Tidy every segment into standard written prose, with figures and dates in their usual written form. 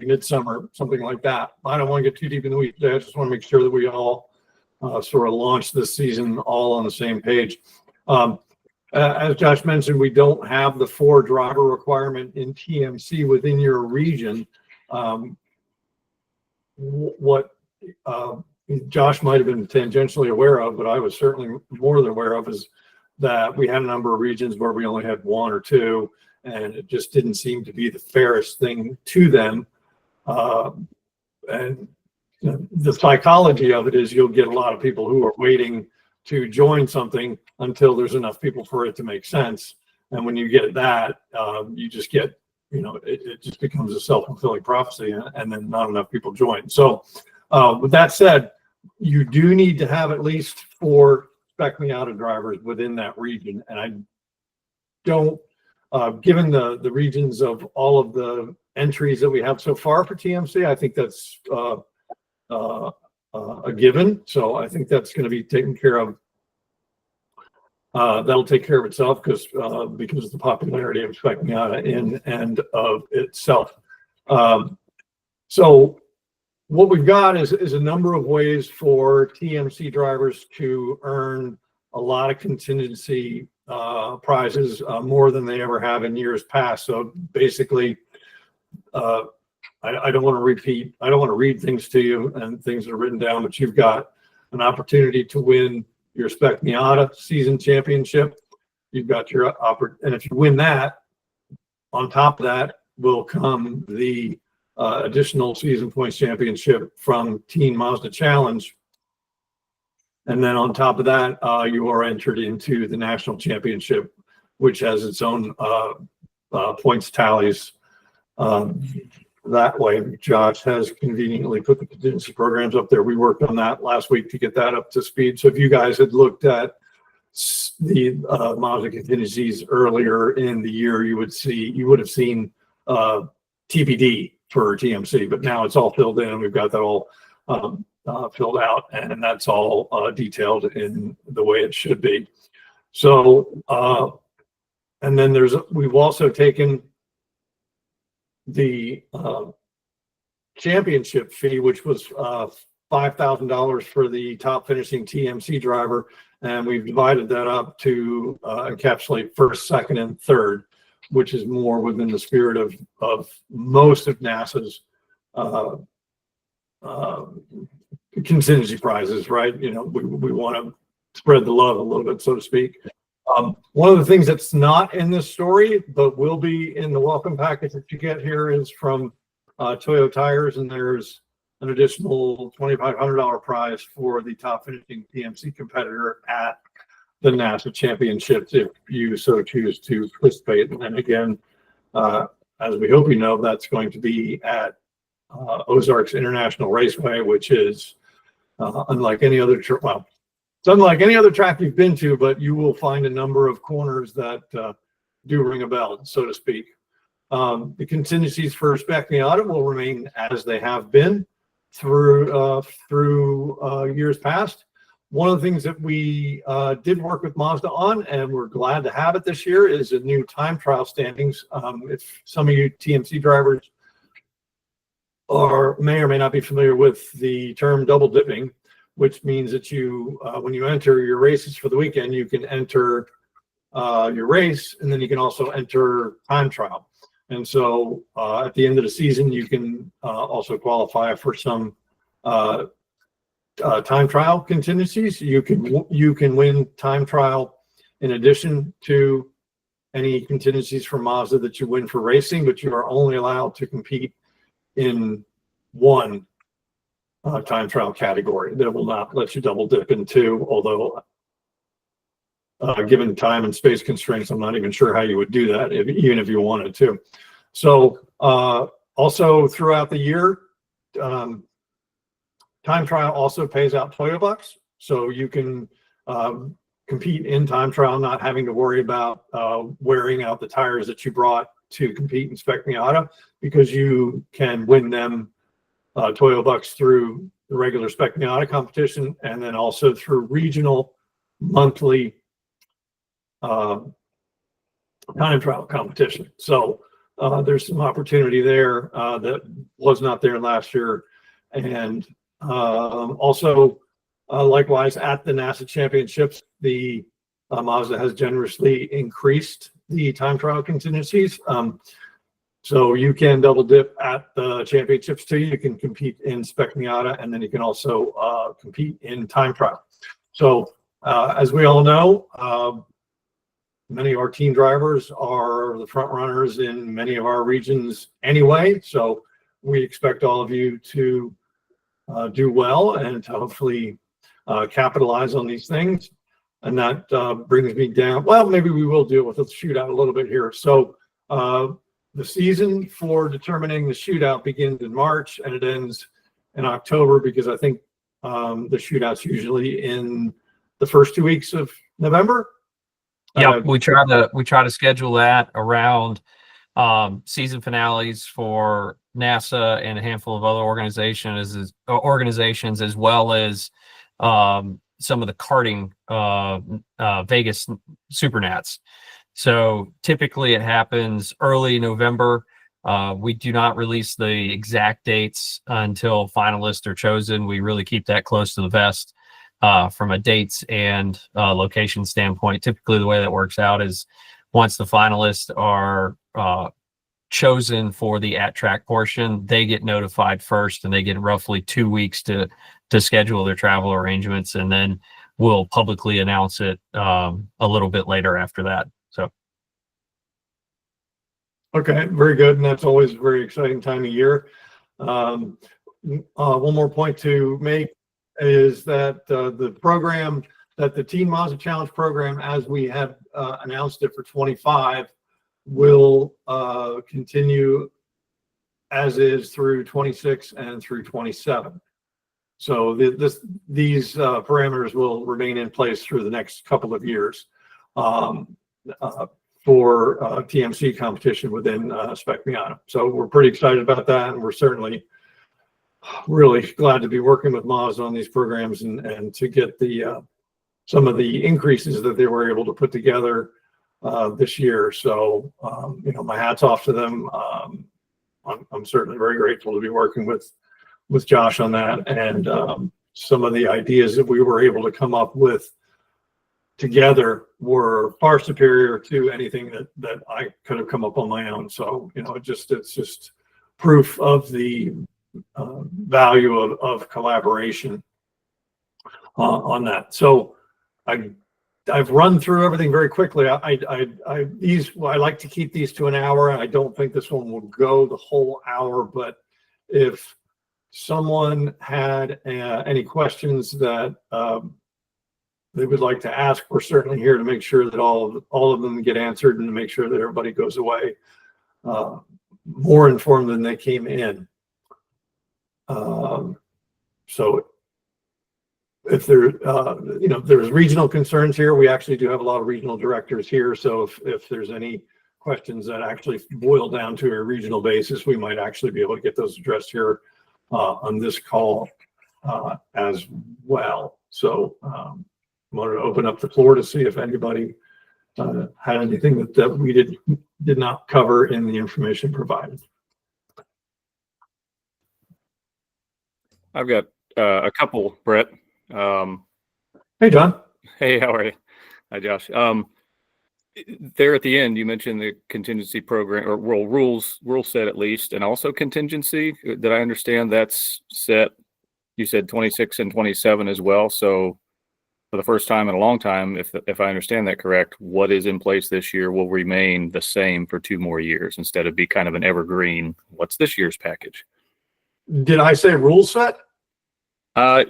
midsummer, something like that. I don't want to get too deep in the weeds today. I just want to make sure that we all sort of launch this season all on the same page. As Josh mentioned, we don't have the 4 driver requirement in TMC within your region. What Josh might have been tangentially aware of, but I was certainly more than aware of, is that we had a number of regions where we only had 1 or 2, and it just didn't seem to be the fairest thing to them. And the psychology of it is you'll get a lot of people who are waiting to join something until there's enough people for it to make sense. And when you get that, you just get, it just becomes a self-fulfilling prophecy, and then not enough people join. So with that said, you do need to have at least 4 Spec Miata drivers within that region. And I don't, given the regions of all of the entries that we have so far for TMC, I think that's a given. So I think that's going to be taken care of. That'll take care of itself because of the popularity of Spec Miata in and of itself. So what we've got is a number of ways for TMC drivers to earn a lot of contingency prizes, more than they ever have in years past. So basically, I don't want to repeat. I don't want to read things to you and things that are written down, but you've got an opportunity to win your Spec Miata season championship. You've got your and if you win that, on top of that will come the additional season points championship from Teen Mazda Challenge. And then on top of that, you are entered into the national championship, which has its own points tallies. That way, Josh has conveniently put the contingency programs up there. We worked on that last week to get that up to speed. So if you guys had looked at the Mazda contingencies earlier in the year, you would have seen TBD for TMC, but now it's all filled in. We've got that all filled out, and that's all detailed in the way it should be. So, and then we've also taken the championship fee, which was $5,000 for the top finishing TMC driver, and we've divided that up to encapsulate first, second, and third, which is more within the spirit of most of NASA's contingency prizes, right? We want to spread the love a little bit, so to speak. One of the things that's not in this story, but will be in the welcome package that you get here, is from Toyo Tires, and there's an additional $2,500 prize for the top finishing TMC competitor at the NASA Championships, if you so choose to participate. And again, as we hope you know, that's going to be at Ozarks International Raceway, which is unlike any other well, it's unlike any other track you've been to, but you will find a number of corners that do ring a bell, so to speak. The contingencies for Spec Miata will remain as they have been through years past. One of the things that we did work with Mazda on, and we're glad to have it this year, is a new time trial standings. If some of you TMC drivers may or may not be familiar with the term double dipping, which means that you, when you enter your races for the weekend, you can enter your race, and then you can also enter time trial. And so at the end of the season, you can also qualify for some time trial contingencies. You can win time trial in addition to any contingencies for Mazda that you win for racing, but you are only allowed to compete in one time trial category. That will not let you double dip in 2, although given time and space constraints, I'm not even sure how you would do that, even if you wanted to. So also throughout the year, time trial also pays out Toyo Bucks, so you can compete in time trial, not having to worry about wearing out the tires that you brought to compete in Spec Miata, because you can win them Toyo Bucks through the regular Spec Miata competition, and then also through regional monthly time trial competition. So there's some opportunity there that was not there last year. And also, likewise, at the NASA Championships, the Mazda has generously increased the time trial contingencies. So you can double dip at the championships too. You can compete in Spec Miata, and then you can also compete in time trial. So as we all know, many of our team drivers are the front runners in many of our regions anyway. So we expect all of you to do well and to hopefully capitalize on these things. And that brings me down. Well, maybe we will deal with the shootout a little bit here. So the season for determining the shootout begins in March and it ends in October, because I think the shootout's usually in the first 2 weeks of November. Yeah, we try to schedule that around season finales for NASA and a handful of other organizations, as well as some of the karting Vegas Supernats. So typically it happens early November. We do not release the exact dates until finalists are chosen. We really keep that close to the vest from a dates and location standpoint. Typically the way that works out is once the finalists are chosen for the at-track portion, they get notified first, and they get roughly 2 weeks to schedule their travel arrangements, and then we'll publicly announce it a little bit later after that. So, okay, very good, and that's always a very exciting time of year. One more point to make is that the program, that the Teen Mazda Challenge program, as we have announced it for 25, will continue as is through 26 and through 27. So these parameters will remain in place through the next couple of years for TMC competition within Spec Miata. So we're pretty excited about that, and we're certainly really glad to be working with Mazda on these programs and to get the some of the increases that they were able to put together this year. So my hat's off to them. I'm certainly very grateful to be working with Josh on that, and some of the ideas that we were able to come up with together were far superior to anything that I could have come up on my own. So it's just proof of the value of collaboration on that. So I've run through everything very quickly. I like to keep these to an hour. I don't think this one will go the whole hour, but if someone had any questions that they would like to ask, we're certainly here to make sure that all of them get answered, and to make sure that everybody goes away more informed than they came in. So if there's regional concerns here, we actually do have a lot of regional directors here. So if there's any questions that actually boil down to a regional basis, we might actually be able to get those addressed here on this call as well. So I wanted to open up the floor to see if anybody had anything that we did not cover in the information provided. I've got a couple, Brett. Hey, John. Hey, how are you? Hi, Josh. There at the end, you mentioned the contingency program, or rule set at least, and also contingency. Did I understand that's set? You said 26 and 27 as well. So for the first time in a long time, if I understand that correct, what is in place this year will remain the same for 2 more years instead of be kind of an evergreen. What's this year's package? Did I say rule set? I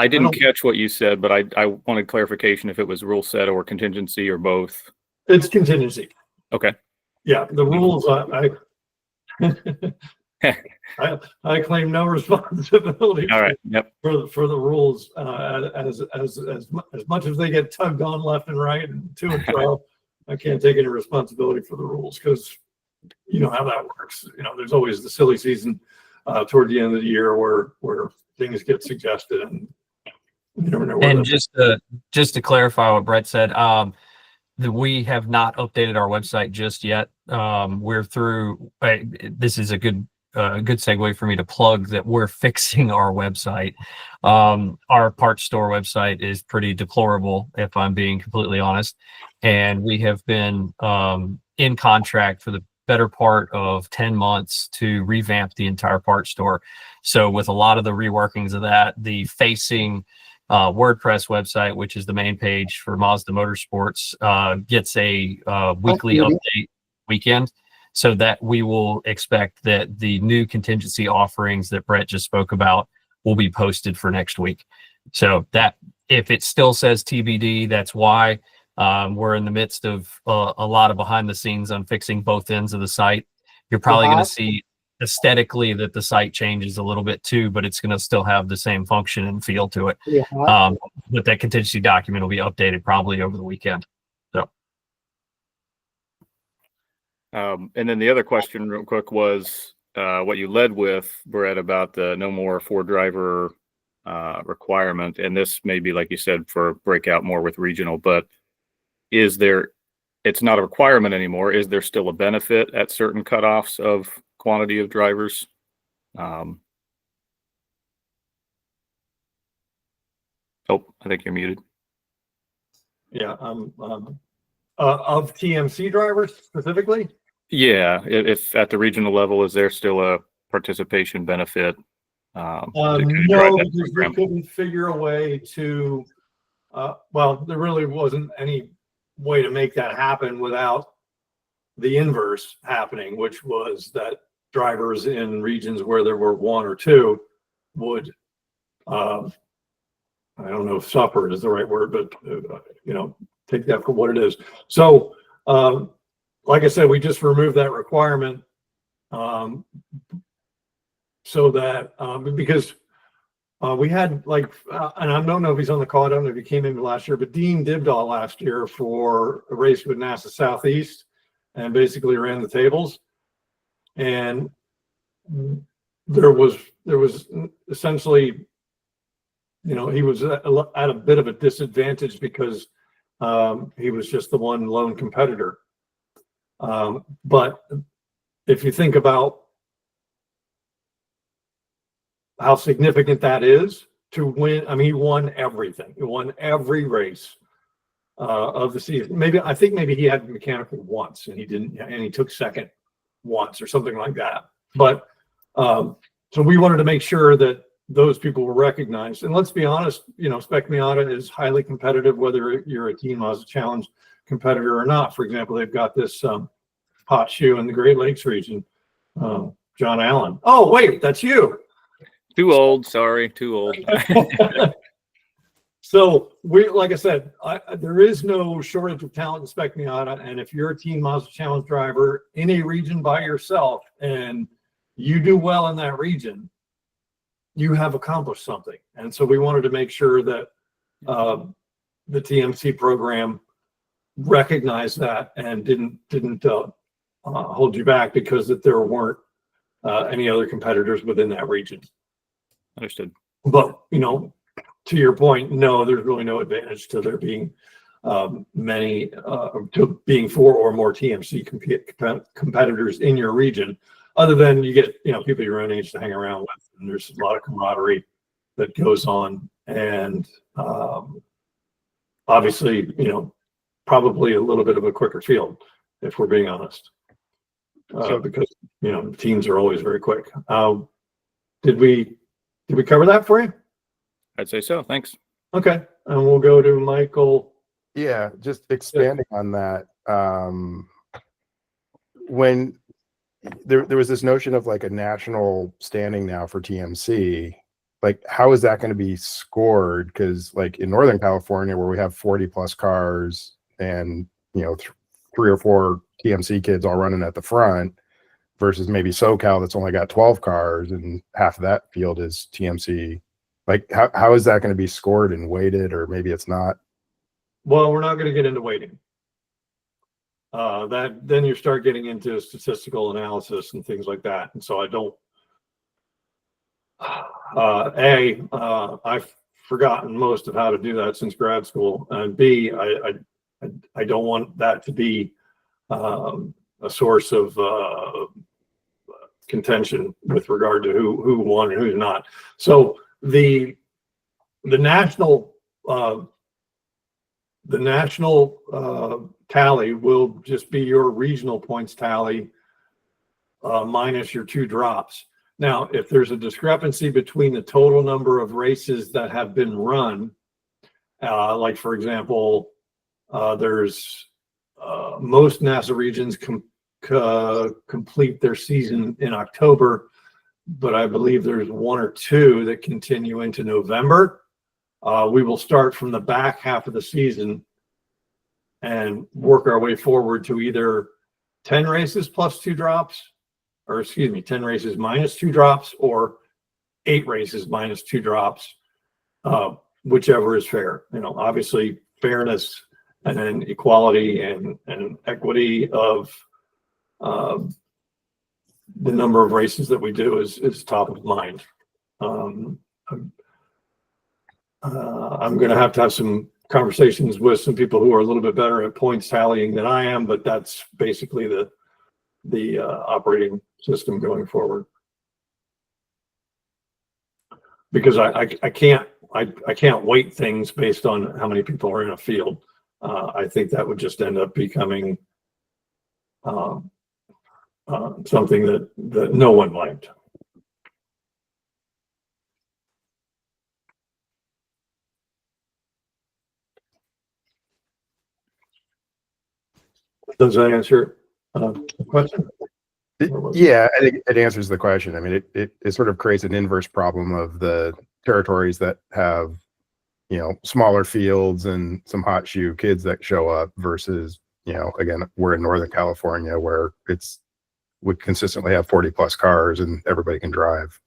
didn't catch what you said, but I wanted clarification if it was rule set or contingency or both. It's contingency. Okay. Yeah, the rules. I claim no responsibility. All right. Yep. For the rules as much as they get tugged on left and right and to and fro. I can't take any responsibility for the rules, because you know how that works. There's always the silly season toward the end of the year where things get suggested, and you never know. And just to clarify what Brett said, we have not updated our website just yet. We're through. This is a good segue for me to plug that we're fixing our website. Our parts store website is pretty deplorable, if I'm being completely honest, and we have been in contract for the better part of 10 months to revamp the entire parts store. So with a lot of the reworkings of that, the facing WordPress website, which is the main page for Mazda Motorsports, gets a weekly update weekend, so that we will expect that the new contingency offerings that Brett just spoke about will be posted for next week. So that if it still says TBD, that's why. We're in the midst of a lot of behind the scenes on fixing both ends of the site. You're probably going to see aesthetically that the site changes a little bit too, but it's going to still have the same function and feel to it. But that contingency document will be updated probably over the weekend. So, and then the other question real quick was what you led with, Brett, about the no more 4-driver requirement. And this may be, like you said, for breakout more with regional, but it's not a requirement anymore. Is there still a benefit at certain cutoffs of quantity of drivers? Oh, I think you're muted. Yeah. Of TMC drivers specifically? Yeah. If at the regional level, is there still a participation benefit? No, because we couldn't figure a way to, well, there really wasn't any way to make that happen without the inverse happening, which was that drivers in regions where there were 1 or 2 would, I don't know if suffer is the right word, but, take that for what it is. So, like I said, we just removed that requirement so that, because we had and I don't know if he's on the call, I don't know if he came in last year, but Dean Dibdahl last year for a race with NASA Southeast and basically ran the tables. And there was essentially, he was at a bit of a disadvantage because he was just the one lone competitor. But if you think about how significant that is to win, I mean, he won everything. He won every race of the season. I think maybe he had mechanical once and he didn't, and he took second once or something like that. But so we wanted to make sure that those people were recognized. And let's be honest, Spec Miata is highly competitive, whether you're a Teen Mazda Challenge competitor or not. For example, they've got this hot shoe in the Great Lakes region, John Allen. Oh, wait, that's you. Too old. Sorry, too old. So like I said, there is no shortage of talent in Spec Miata. And if you're a Teen Mazda Challenge driver in a region by yourself and you do well in that region, you have accomplished something. And so we wanted to make sure that the TMC program recognized that and didn't hold you back because that there weren't any other competitors within that region. Understood. But, to your point, no, there's really no advantage to there being many, to being 4 or more TMC competitors in your region, other than you get, people your own age to hang around with. And there's a lot of camaraderie that goes on. And obviously, probably a little bit of a quicker field, if we're being honest, because, teams are always very quick. Did we cover that for you? I'd say so. Thanks. Okay. And we'll go to Michael. Yeah, just expanding on that. When there was this notion of like a national standing now for TMC, like how is that going to be scored? Because like in Northern California, where we have 40 plus cars and 3 or 4 TMC kids all running at the front, versus maybe SoCal that's only got 12 cars and half of that field is TMC. Like how is that going to be scored and weighted, or maybe it's not? Well, we're not going to get into weighting. Then you start getting into statistical analysis and things like that. And so I don't, I've forgotten most of how to do that since grad school. And B, I don't want that to be a source of contention with regard to who won and who's not. So the national tally will just be your regional points tally minus your 2 drops. Now, if there's a discrepancy between the total number of races that have been run, like for example, there's most NASA regions complete their season in October, but I believe there's 1 or 2 that continue into November. We will start from the back half of the season and work our way forward to either 10 races plus 2 drops, or excuse me, 10 races minus 2 drops, or 8 races minus 2 drops, whichever is fair. You know, obviously fairness and then equality and equity of the number of races that we do is top of mind. I'm going to have some conversations with some people who are a little bit better at points tallying than I am, but that's basically the operating system going forward. Because I can't weight things based on how many people are in a field. I think that would just end up becoming something that no one liked. Does that answer the question? Yeah, I think it answers the question. I mean, it sort of creates an inverse problem of the territories that have, you know, smaller fields and some hot shoe kids that show up versus, you know, again, we're in Northern California where we consistently have 40 plus cars and everybody can drive.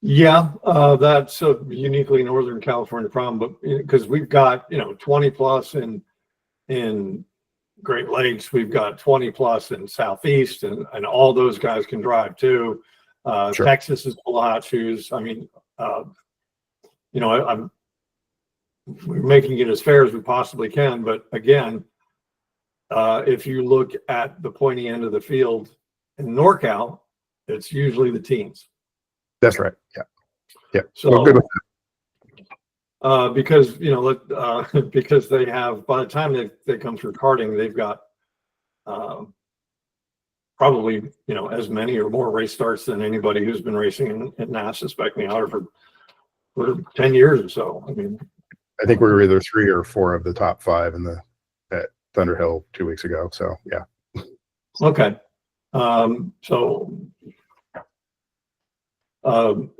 Yeah, that's a uniquely Northern California problem, but because we've got, you know, 20 plus in Great Lakes, we've got 20 plus in Southeast, and all those guys can drive too. Sure. Texas is full of hot shoes. I mean, you know, we're making it as fair as we possibly can, but again, if you look at the pointy end of the field in NorCal, it's usually the teens. That's right. Yeah. Yeah. So we're good with that. because, you know, because they have, by the time they come through karting, they've got probably, you know, as many or more race starts than anybody who's been racing at NASA Spec Miata for 10 years or so. I mean, I think we were either 3 or 4 of the top 5 at Thunderhill 2 weeks ago. So yeah. Okay.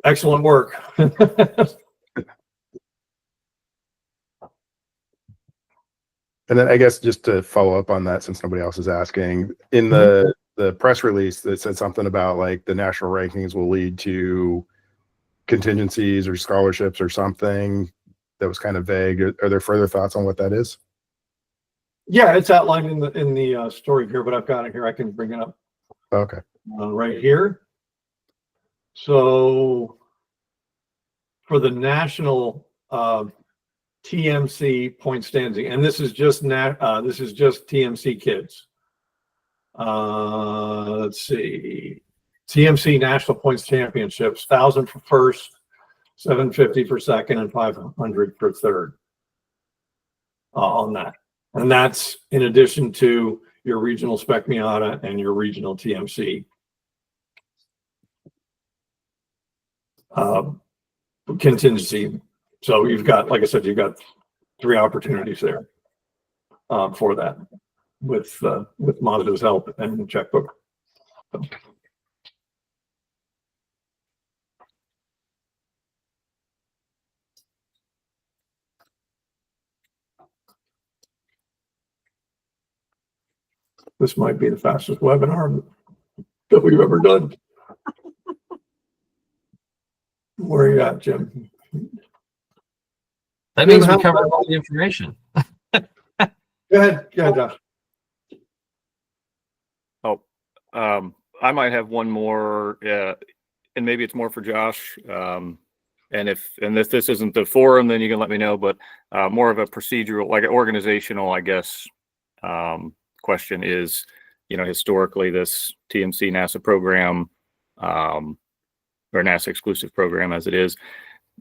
Excellent work. And then I guess just to follow up on that, since nobody else is asking, in the press release that said something about like the national rankings will lead to contingencies or scholarships or something that was kind of vague. Are there further thoughts on what that is? Yeah, it's outlined in the story here, but I've got it here. I can bring it up. Okay. Right here. So for the national TMC point standing, and this is just TMC kids. Let's see, TMC National Points Championships, 1,000 for first, 750 for second, and 500 for third on that. And that's in addition to your regional Spec Miata and your regional TMC contingency. So you've got, like I said, you've got 3 opportunities there for that with Mazda's help and checkbook. So. This might be the fastest webinar that we've ever done. Where are you at, Jim? That means we covered all the information. Go ahead, Josh. Oh, I might have one more, and maybe it's more for Josh. And and if this isn't the forum, then you can let me know, but more of a procedural, like an organizational, I guess, question is, historically this TMC NASA program, or NASA exclusive program as it is,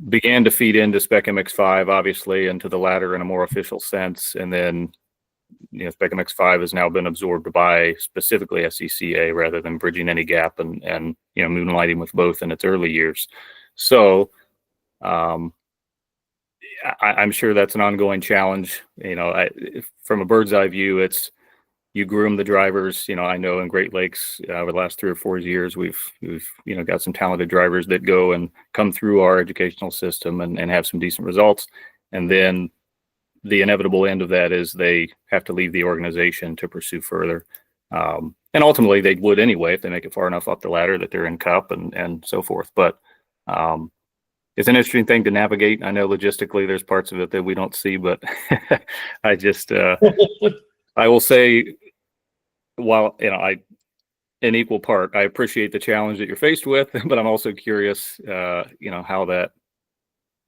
began to feed into Spec MX5, obviously, and to the latter in a more official sense. And then, Spec MX5 has now been absorbed by specifically SCCA rather than bridging any gap and moonlighting with both in its early years. So I'm sure that's an ongoing challenge. From a bird's eye view, it's you groom the drivers. I know in Great Lakes over the last 3 or 4 years, we've got some talented drivers that go and come through our educational system and have some decent results. And then the inevitable end of that is they have to leave the organization to pursue further. And ultimately they would anyway, if they make it far enough up the ladder that they're in Cup and so forth. But it's an interesting thing to navigate. I know logistically there's parts of it that we don't see, but I just, I will say, while, in equal part, I appreciate the challenge that you're faced with, but I'm also curious,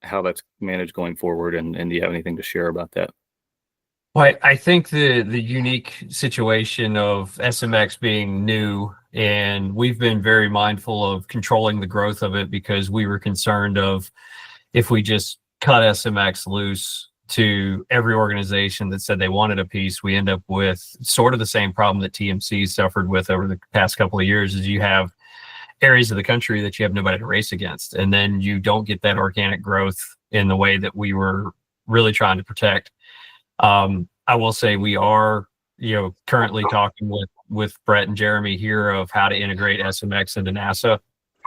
how that's managed going forward. And do you have anything to share about that? Well, I think the unique situation of SMX being new, and we've been very mindful of controlling the growth of it because we were concerned of if we just cut SMX loose to every organization that said they wanted a piece, we end up with sort of the same problem that TMC suffered with over the past couple of years. Is you have areas of the country that you have nobody to race against, and then you don't get that organic growth in the way that we were really trying to protect. I will say we are, currently talking with Brett and Jeremy here of how to integrate SMX into NASA,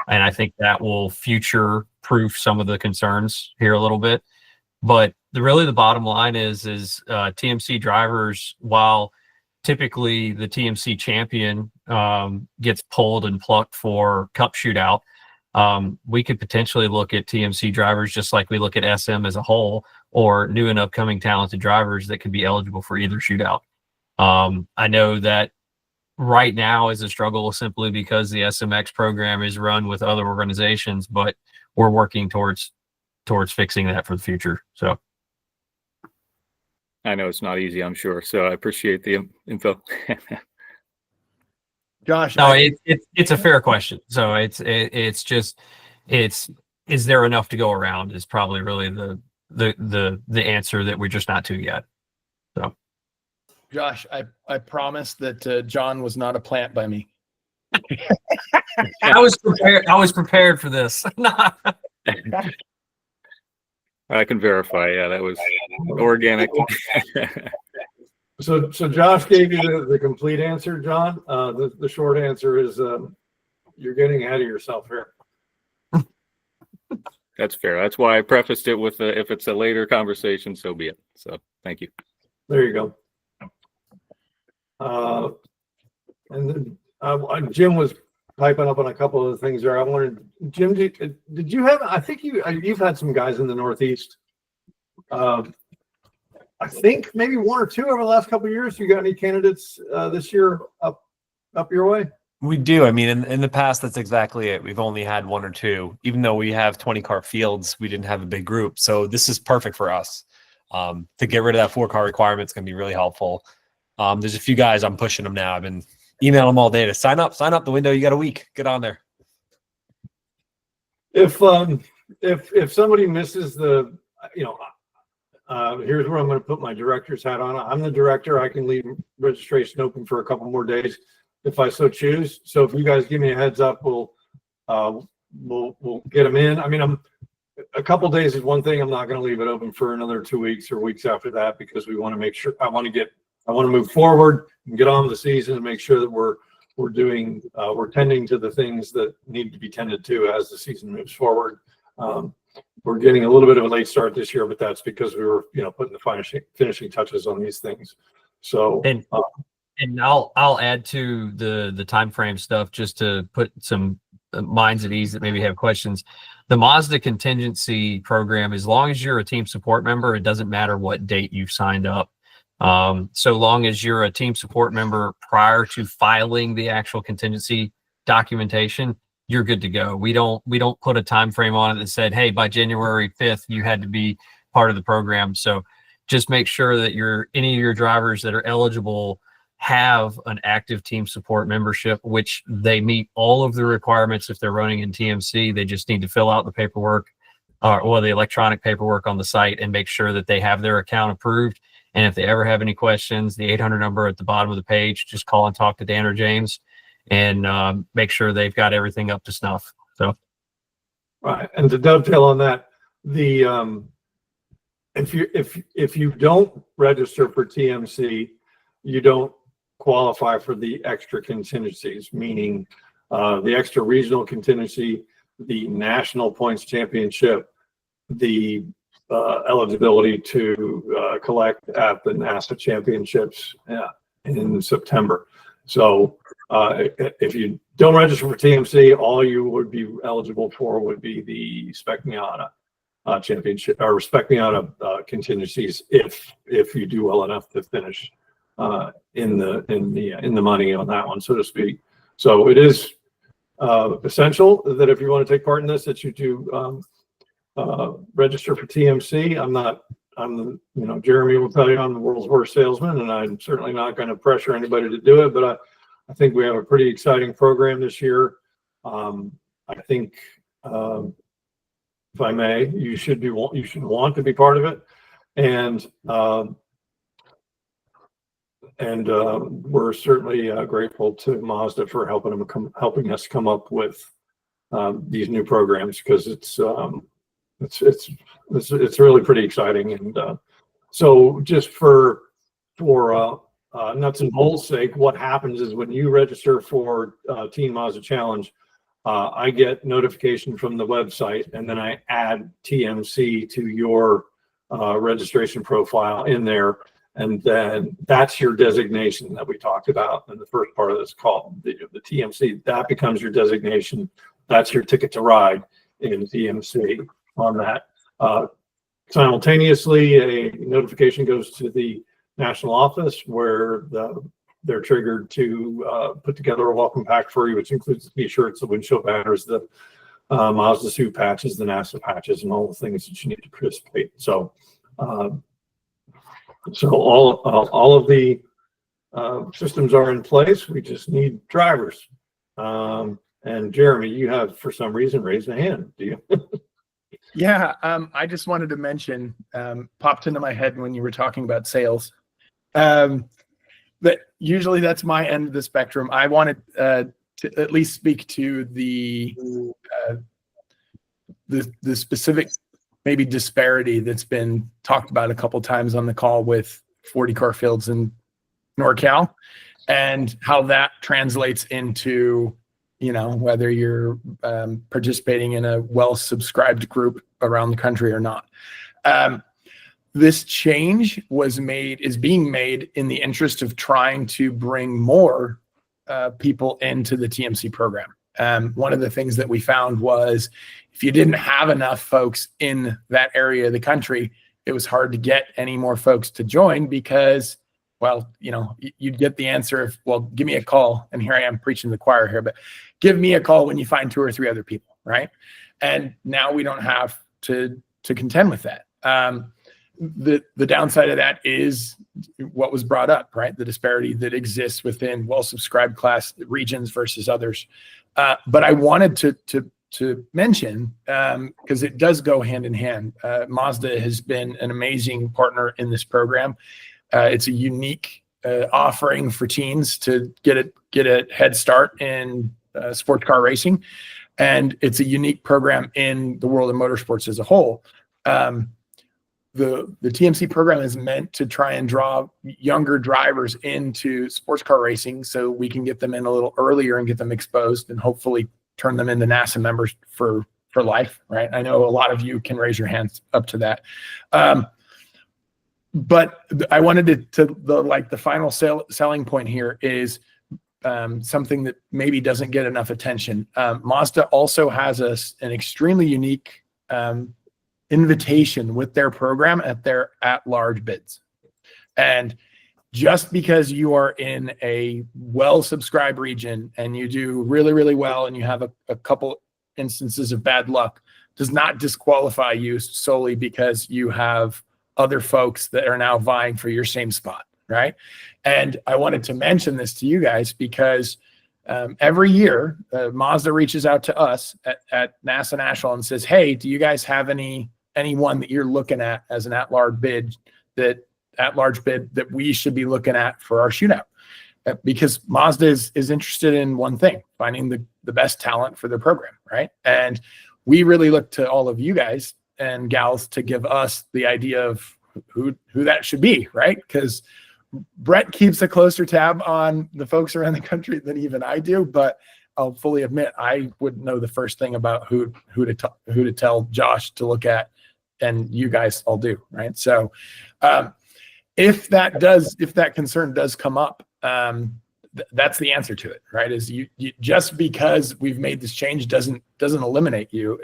and I think that will future proof some of the concerns here a little bit. But the bottom line is TMC drivers, while typically the TMC champion gets pulled and plucked for Cup shootout, we could potentially look at TMC drivers just like we look at SM as a whole, or new and upcoming talented drivers that could be eligible for either shootout. I know that right now is a struggle simply because the SMX program is run with other organizations, but we're working towards fixing that for the future. So I know it's not easy, I'm sure. So I appreciate the info. Josh, no, it's a fair question. So it's is there enough to go around is probably really the answer that we're just not to yet. So Josh, I promise that John was not a plant by me. I was prepared for this. I can verify. Yeah, that was organic. So Josh gave you the complete answer, John. The short answer is you're getting ahead of yourself here. That's fair. That's why I prefaced it with if it's a later conversation, so be it. So thank you. There you go. And then Jim was piping up on a couple of the things there. I wanted, Jim, did you have, I think you've had some guys in the Northeast. I think maybe 1 or 2 over the last couple of years. You got any candidates this year up your way? We do. I mean, in the past, that's exactly it. We've only had 1 or 2. Even though we have 20-car fields, we didn't have a big group. So this is perfect for us. To get rid of that 4-car requirement is going to be really helpful. There's a few guys I'm pushing them now. I've been emailing them all day to sign up. The window, you got a week. Get on there. If somebody misses the, here's where I'm going to put my director's hat on. I'm the director. I can leave registration open for a couple more days if I so choose. So if you guys give me a heads up, we'll get them in. I mean, a couple days is one thing. I'm not going to leave it open for another 2 weeks or weeks after that because we want to make sure. I want to move forward and get on with the season and make sure that we're tending to the things that need to be tended to as the season moves forward. We're getting a little bit of a late start this year, but that's because we were, putting the finishing touches on these things. So, and I'll add to the time frame stuff just to put some minds at ease that maybe have questions. The Mazda contingency program, as long as you're a team support member, it doesn't matter what date you've signed up. So long as you're a team support member prior to filing the actual contingency documentation, you're good to go. We don't put a time frame on it that said, hey, by January 5th, you had to be part of the program. So just make sure that any of your drivers that are eligible have an active team support membership, which they meet all of the requirements. If they're running in TMC, they just need to fill out the paperwork or the electronic paperwork on the site and make sure that they have their account approved. And if they ever have any questions, the 800 number at the bottom of the page, just call and talk to Dan or James and make sure they've got everything up to snuff. So, right. And to dovetail on that, if you don't register for TMC, you don't qualify for the extra contingencies, meaning the extra regional contingency, the national points championship, the eligibility to collect at the NASA championships in September. So if you don't register for TMC, all you would be eligible for would be the Spec Miata championship or Spec Miata contingencies if you do well enough to finish in the money on that one, so to speak. So it is essential that if you want to take part in this, that you do register for TMC. Jeremy will tell you I'm the world's worst salesman, and I'm certainly not going to pressure anybody to do it, but I think we have a pretty exciting program this year. I think, if I may, you should want to be part of it, and we're certainly grateful to Mazda for helping us come up with these new programs, because it's really pretty exciting. And so just for nuts and bolts sake, what happens is when you register for Teen Mazda Challenge, I get notification from the website, and then I add TMC to your registration profile in there. And then that's your designation that we talked about in the first part of this call, the TMC. That becomes your designation. That's your ticket to ride in TMC on that. Simultaneously, a notification goes to the national office where they're triggered to put together a welcome pack for you, which includes the t-shirts, the windshield banners, the Mazda suit patches, the NASA patches, and all the things that you need to participate. So all of the systems are in place. We just need drivers. And Jeremy, you have for some reason raised a hand. Do you? Yeah, I just wanted to mention, popped into my head when you were talking about sales, that usually that's my end of the spectrum. I wanted to at least speak to the specific maybe disparity that's been talked about a couple times on the call with 40 car fields in NorCal, and how that translates into, whether you're participating in a well-subscribed group around the country or not. This change is being made in the interest of trying to bring more people into the TMC program. One of the things that we found was if you didn't have enough folks in that area of the country, it was hard to get any more folks to join because, well, you'd get the answer of, well, give me a call. And here I am preaching to the choir here, but give me a call when you find 2 or 3 other people, right? And now we don't have to contend with that. The downside of that is what was brought up, right? The disparity that exists within well-subscribed class regions versus others. But I wanted to mention, because it does go hand in hand. Mazda has been an amazing partner in this program. It's a unique offering for teens to get a head start in sports car racing, and it's a unique program in the world of motorsports as a whole. The TMC program is meant to try and draw younger drivers into sports car racing so we can get them in a little earlier and get them exposed and hopefully turn them into NASA members for life, right? I know a lot of you can raise your hands up to that. But I wanted the final selling point here is something that maybe doesn't get enough attention. Mazda also has an extremely unique invitation with their program at their at-large bids. And just because you are in a well-subscribed region and you do really, really well and you have a couple instances of bad luck does not disqualify you solely because you have other folks that are now vying for your same spot, right? And I wanted to mention this to you guys because every year Mazda reaches out to us at NASA National and says, hey, do you guys have anyone that you're looking at as an at-large bid that we should be looking at for our shootout? Because Mazda is interested in one thing, finding the best talent for the program, right? And we really look to all of you guys and gals to give us the idea of who that should be, right? Because Brett keeps a closer tab on the folks around the country than even I do, but I'll fully admit I wouldn't know the first thing about who to tell Josh to look at, and you guys all do, right? So if that concern does come up, that's the answer to it, right? Is you just because we've made this change doesn't eliminate you.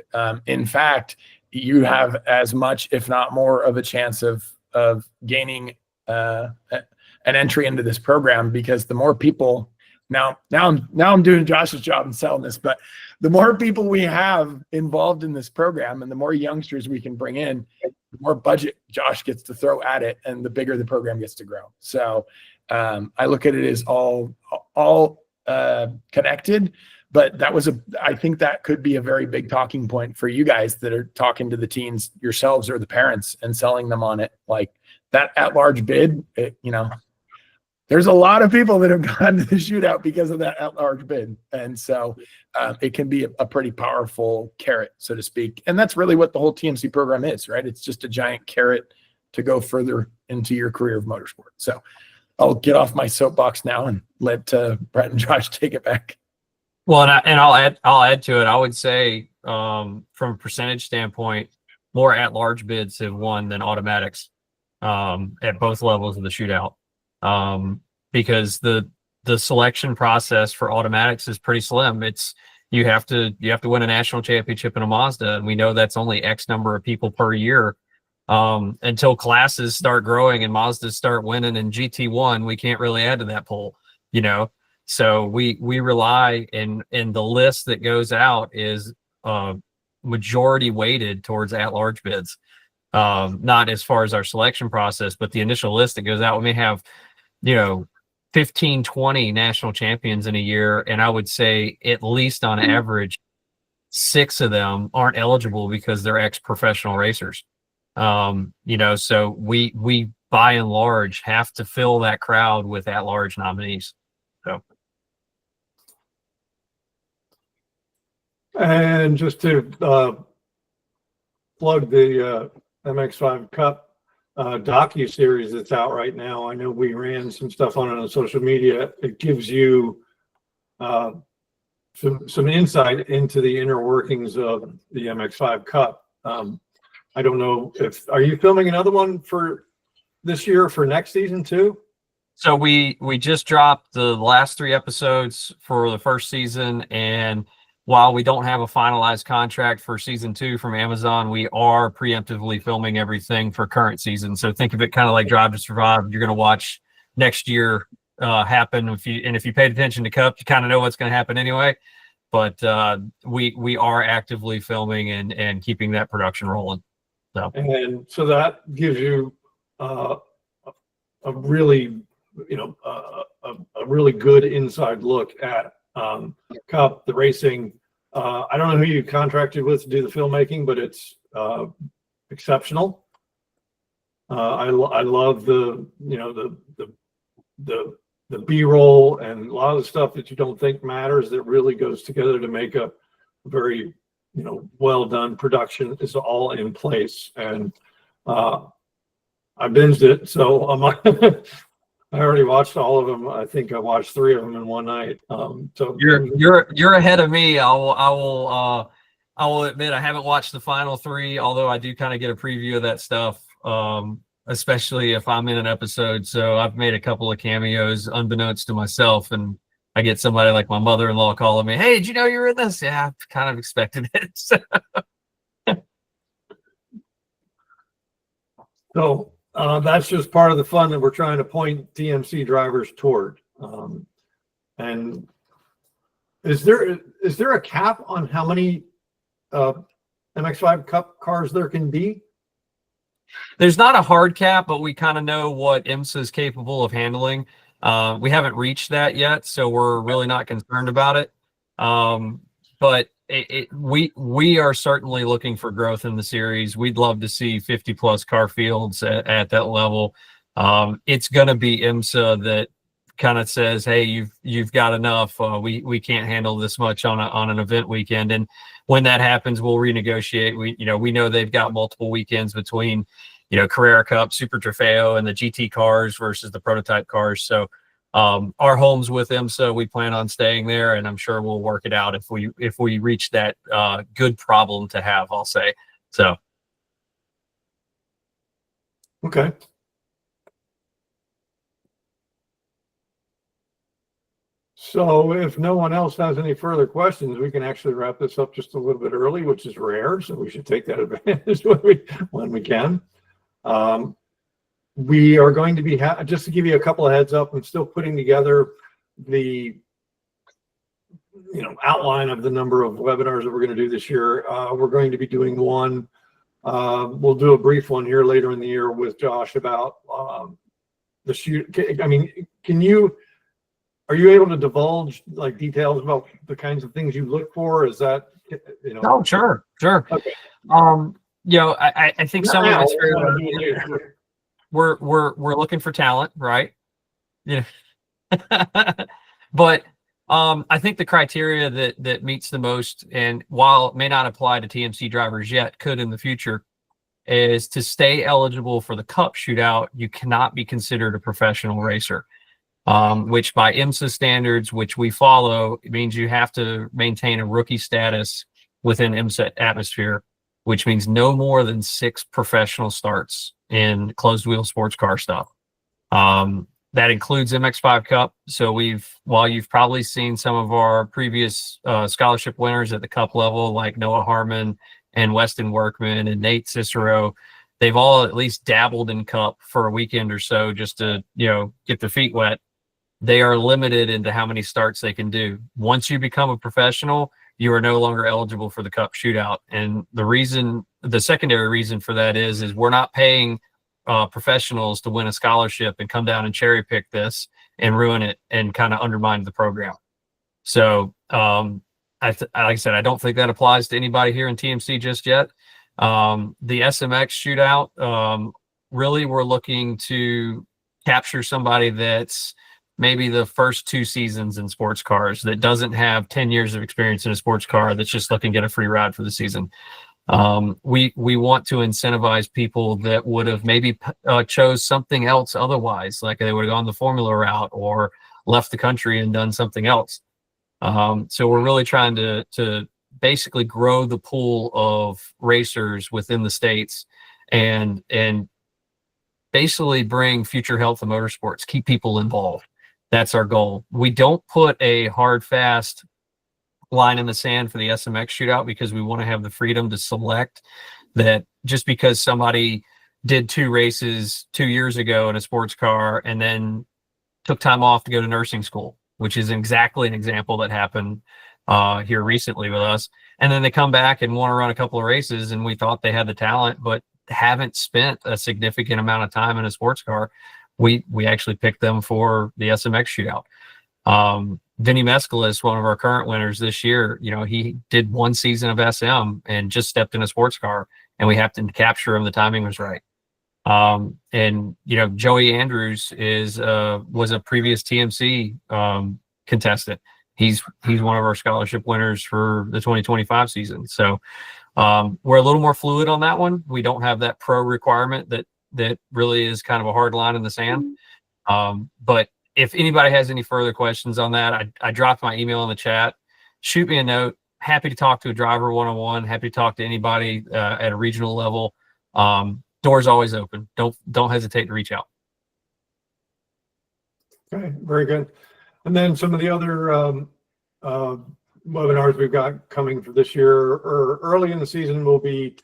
In fact, you have as much, if not more, of a chance of gaining an entry into this program, because the more people now I'm doing Josh's job and selling this, but the more people we have involved in this program and the more youngsters we can bring in, the more budget Josh gets to throw at it and the bigger the program gets to grow. So I look at it as all connected, but I think that could be a very big talking point for you guys that are talking to the teens yourselves or the parents and selling them on it. Like that at-large bid, there's a lot of people that have gone to the shootout because of that at-large bid. And so it can be a pretty powerful carrot, so to speak. And that's really what the whole TMC program is, right? It's just a giant carrot to go further into your career of motorsport. So I'll get off my soapbox now and let Brett and Josh take it back. Well, and I'll add to it. I would say from a percentage standpoint, more at-large bids have won than automatics at both levels of the shootout. Because the selection process for automatics is pretty slim. It's you have to win a national championship in a Mazda, and we know that's only X number of people per year. Until classes start growing and Mazdas start winning in GT1, we can't really add to that pool, So we rely in the list that goes out is majority weighted towards at-large bids. Not as far as our selection process, but the initial list that goes out, we may have 15, 20 national champions in a year. And I would say at least on average, 6 of them aren't eligible because they're ex-professional racers. So we by and large have to fill that crowd with at-large nominees. So. And just to plug the MX5 Cup docu-series that's out right now. I know we ran some stuff on social media. It gives you some insight into the inner workings of the MX5 Cup. I don't know are you filming another one for this year for next season too? So we just dropped the last 3 episodes for the first season, and while we don't have a finalized contract for season 2 from Amazon, we are preemptively filming everything for current season. So think of it kind of like Drive to Survive. You're going to watch next year happen. If you paid attention to Cup, you kind of know what's going to happen anyway. But we are actively filming and keeping that production rolling. And so that gives you a really a really good inside look at Cup, the racing. I don't know who you contracted with to do the filmmaking, but it's exceptional. I love the B-roll and a lot of the stuff that you don't think matters that really goes together to make a very well done production is all in place. And I binged it, so I already watched all of them. I think I watched 3 of them in one night. So you're ahead of me. I will admit I haven't watched the final 3, although I do kind of get a preview of that stuff, especially if I'm in an episode. So I've made a couple of cameos unbeknownst to myself, and I get somebody like my mother-in-law calling me, "Hey, did you know you were in this?" Yeah, I've kind of expected it. So That's just part of the fun that we're trying to point TMC drivers toward. And is there a cap on how many MX5 Cup cars there can be? There's not a hard cap, but we kind of know what IMSA is capable of handling. We haven't reached that yet, so we're really not concerned about it. But we are certainly looking for growth in the series. We'd love to see 50 plus car fields at that level. It's going to be IMSA that kind of says, hey, you've got enough. We can't handle this much on an event weekend. And when that happens, we'll renegotiate. We know they've got multiple weekends between, Carrera Cup, Super Trofeo, and the GT cars versus the prototype cars. So our home's with IMSA. We plan on staying there, and I'm sure we'll work it out if we reach that good problem to have, I'll say. So. Okay. So if no one else has any further questions, we can actually wrap this up just a little bit early, which is rare. So we should take that advantage when we can. We are going to be, just to give you a couple of heads up, I'm still putting together the outline of the number of webinars that we're going to do this year. We're going to be doing one. We'll do a brief one here later in the year with Josh about the shoot. I mean, are you able to divulge like details about the kinds of things you look for? Is that, Oh, sure. Okay. I think some of it's fair. We're looking for talent, right? But I think the criteria that meets the most, and while it may not apply to TMC drivers yet, could in the future, is to stay eligible for the Cup shootout. You cannot be considered a professional racer, which by IMSA standards, which we follow, it means you have to maintain a rookie status within IMSA atmosphere, which means no more than 6 professional starts in closed wheel sports car stuff. That includes MX5 Cup. So while you've probably seen some of our previous scholarship winners at the Cup level, like Noah Harmon and Weston Workman and Nate Cicero, they've all at least dabbled in Cup for a weekend or so just to, get their feet wet. They are limited into how many starts they can do. Once you become a professional, you are no longer eligible for the Cup shootout. And the secondary reason for that is we're not paying professionals to win a scholarship and come down and cherry pick this and ruin it and kind of undermine the program. So, like I said, I don't think that applies to anybody here in TMC just yet. The SMX shootout, really, we're looking to capture somebody that's maybe the first 2 seasons in sports cars, that doesn't have 10 years of experience in a sports car, that's just looking to get a free ride for the season. We want to incentivize people that would have maybe chose something else otherwise, like they would have gone the formula route or left the country and done something else. So we're really trying to basically grow the pool of racers within the states and basically bring future health of motorsports, keep people involved. That's our goal. We don't put a hard, fast line in the sand for the SMX shootout because we want to have the freedom to select that. Just because somebody did 2 races 2 years ago in a sports car and then took time off to go to nursing school, which is exactly an example that happened here recently with us. And then they come back and want to run a couple of races, and we thought they had the talent, but haven't spent a significant amount of time in a sports car. We actually picked them for the SMX shootout. Vinny Mescalis, one of our current winners this year, he did 1 season of SM and just stepped in a sports car, and we happened to capture him. The timing was right. And Joey Andrews was a previous TMC contestant. He's one of our scholarship winners for the 2025 season. So we're a little more fluid on that one. We don't have that pro requirement that really is kind of a hard line in the sand. But if anybody has any further questions on that, I dropped my email in the chat. Shoot me a note. Happy to talk to a driver one-on-one. Happy to talk to anybody at a regional level. Doors always open. Don't hesitate to reach out. Okay, very good. And then some of the other webinars we've got coming for this year or early in the season will be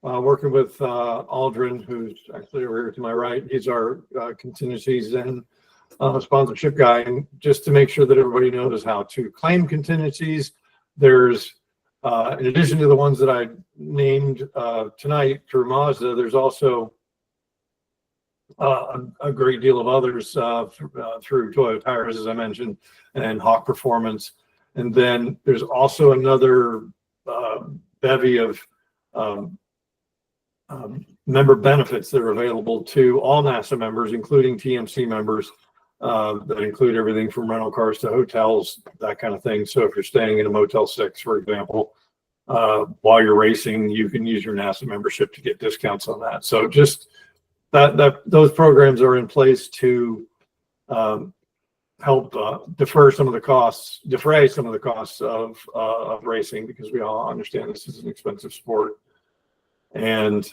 working with Aldrin, who's actually over here to my right. He's our contingencies and sponsorship guy. And just to make sure that everybody knows how to claim contingencies, there's, in addition to the ones that I named tonight through Mazda, there's also a great deal of others through Toyota Tires, as I mentioned, and Hawk Performance. And then there's also another bevy of member benefits that are available to all NASA members, including TMC members, that include everything from rental cars to hotels, that kind of thing. So if you're staying in a Motel 6, for example, while you're racing, you can use your NASA membership to get discounts on that. So just those programs are in place to help defray some of the costs of racing, because we all understand this is an expensive sport. And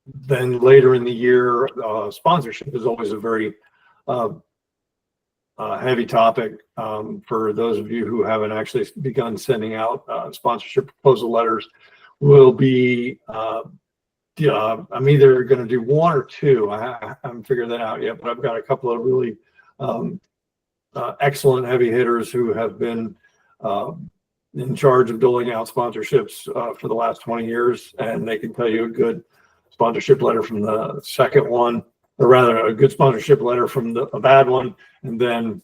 then later in the year, sponsorship is always a very heavy topic. For those of you who haven't actually begun sending out sponsorship proposal letters, will be I'm either going to do one or two. I haven't figured that out yet, but I've got a couple of really excellent heavy hitters who have been in charge of doling out sponsorships for the last 20 years, and they can tell you a good sponsorship letter from the second one, or rather a good sponsorship letter from a bad one, and then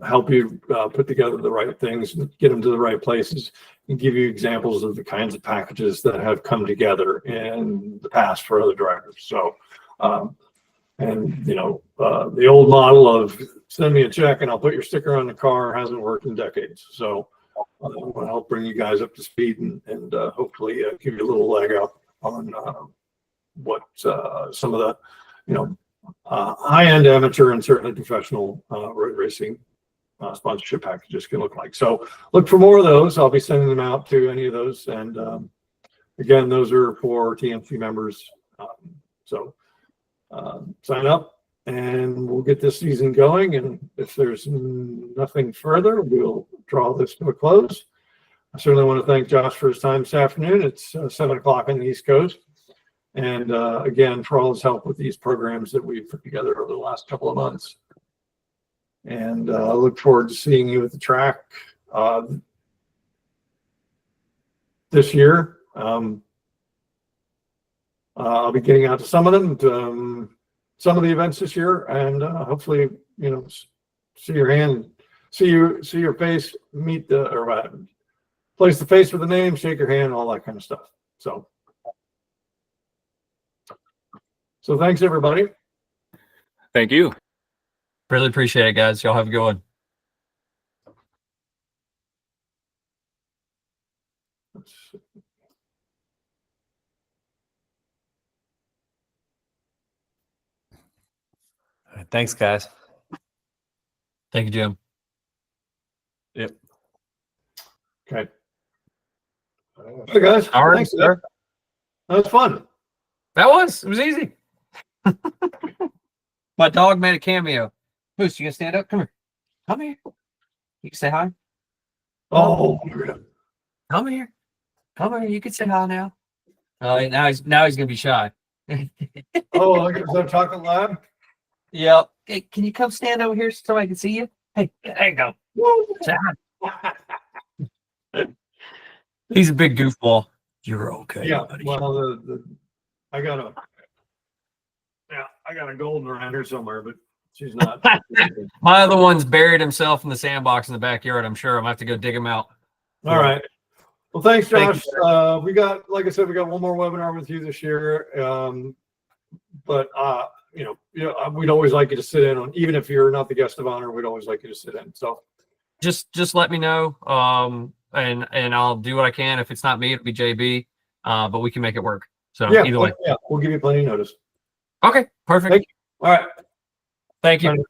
help you put together the right things, get them to the right places, and give you examples of the kinds of packages that have come together in the past for other drivers. So, and you know, the old model of send me a check and I'll put your sticker on the car hasn't worked in decades. So I want to help bring you guys up to speed and hopefully give you a little leg up on what some of the, you know, high-end amateur and certainly professional road racing sponsorship packages can look like. So look for more of those. I'll be sending them out to any of those. And again, those are for TMC members. So sign up and we'll get this season going. And if there's nothing further, we'll draw this to a close. I certainly want to thank Josh for his time this afternoon. It's 7 o'clock on the East Coast. And again, for all his help with these programs that we've put together over the last couple of months. And I look forward to seeing you at the track this year. I'll be getting out to some of them, some of the events this year, and hopefully, you know, see your hand, see your face, meet the, or place the face with the name, shake your hand, all that kind of stuff. So thanks, everybody. Thank you. Really appreciate it, guys. Y'all have a good one. All right, thanks, guys. Thank you, Jim. Yep. Okay. Hey, guys. All right, Thanks, sir. that was fun. It was easy. My dog made a cameo. Moose, you gonna stand up? Come here. Come here. You can say hi. Oh, Come here. Come here. You can say hi now. Now he's gonna be shy. oh, look at that chocolate lab. Yep. Hey, can you come stand over here so I can see you? Hey, there you go. Say hi. He's a big goofball. You're okay, Yeah. buddy. Well, I got a golden around here somewhere, but she's not. My other one's buried himself in the sandbox in the backyard. I'm sure I'm gonna have to go dig him out. All right. Well, thanks, Thank Josh. We got, like I said, we got one more webinar with you this year. But you know, we'd always like you to sit in on, even if you're not the guest of honor, we'd always like you to sit in. So Just let me know. And I'll do what I can. If it's not me, it'll be JB. But we can make it work. So yeah, either way. yeah, we'll give you plenty of notice. Okay, perfect. Thank you. All right. Thank you.